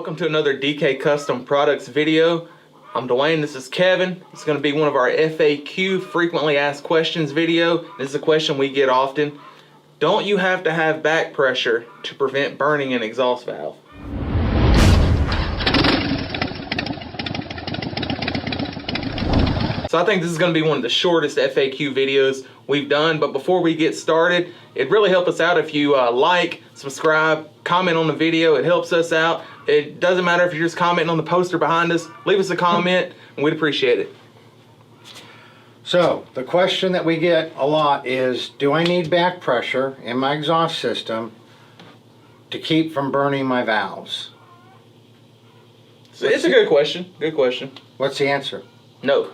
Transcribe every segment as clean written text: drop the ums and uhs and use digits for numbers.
Welcome to another DK Custom Products video. I'm Dwayne, this is Kevin. It's going to be one of our FAQ, frequently asked questions video. This is a question we get often. Don't you have to have back pressure to prevent burning an exhaust valve? So I think this is going to be one of the shortest FAQ videos we've done, but before we get started, it'd really help us out if you like, subscribe, comment on the video. It helps us out. It doesn't matter if you're just commenting on the poster behind us. Leave us a comment and we'd appreciate it. So the question that we get a lot is, do I need back pressure in my exhaust system to keep from burning my valves? So it's a good question. Good question. What's the answer? No.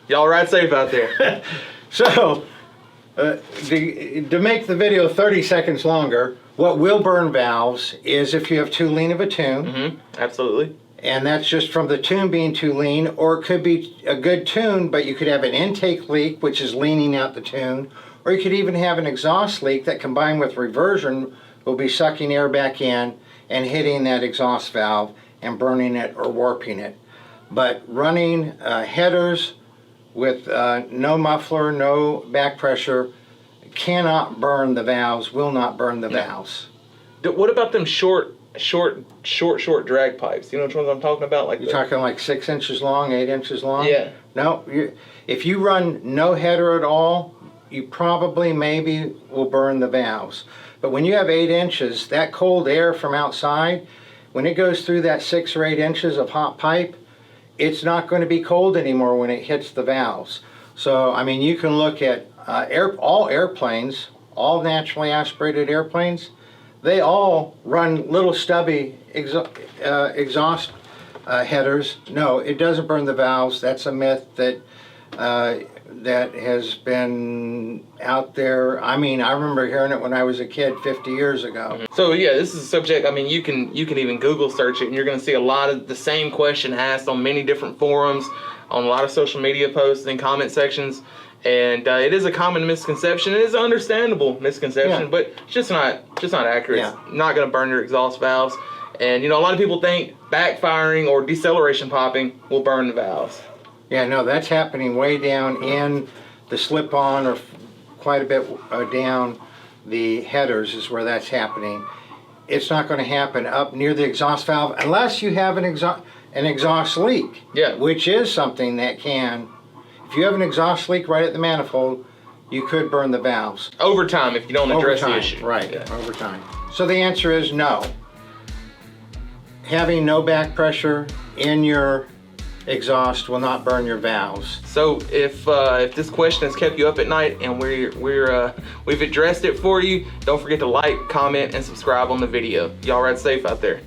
Y'all ride safe out there. So, to make the video 30 seconds longer, what will burn valves is if you have too lean of a tune. Absolutely. And that's just from the tune being too lean, or it could be a good tune, but you could have an intake leak, which is leaning out the tune, or you could even have an exhaust leak that combined with reversion will be sucking air back in and hitting that exhaust valve and burning it or warping it. But running headers with no muffler, no back pressure, cannot burn the valves, will not burn the valves. What about them short drag pipes? You know which ones I'm talking about? Like You're talking like 6 inches long, 8 inches long? Yeah. No, if you run no header at all, you probably maybe will burn the valves. But when you have 8 inches, that cold air from outside, when it goes through that 6 or 8 inches of hot pipe, it's not going to be cold anymore when it hits the valves. So, I mean, you can look at all airplanes, all naturally aspirated airplanes, they all run little stubby exhaust headers. No, it doesn't burn the valves. That's a myth that that has been out there. I mean, I remember hearing it when I was a kid 50 years ago. So yeah, this is a subject, I mean, you can even Google search it and you're going to see a lot of the same question asked on many different forums, on a lot of social media posts and comment sections. And it is a common misconception. It is an understandable misconception, but it's just not accurate. Yeah. It's not going to burn your exhaust valves. And you know, a lot of people think backfiring or deceleration popping will burn the valves. Yeah, no, that's happening way down in the slip-on, or quite a bit down the headers is where that's happening. It's not going to happen up near the exhaust valve unless you have an exhaust leak. Yeah. Which is something that can, if you have an exhaust leak right at the manifold, you could burn the valves. Over time, if you don't address the Over time, issue. right, Yeah. over time. So the answer is no. Having no back pressure in your exhaust will not burn your valves. So if this question has kept you up at night and we've addressed it for you, don't forget to like, comment, and subscribe on the video. Y'all ride safe out there.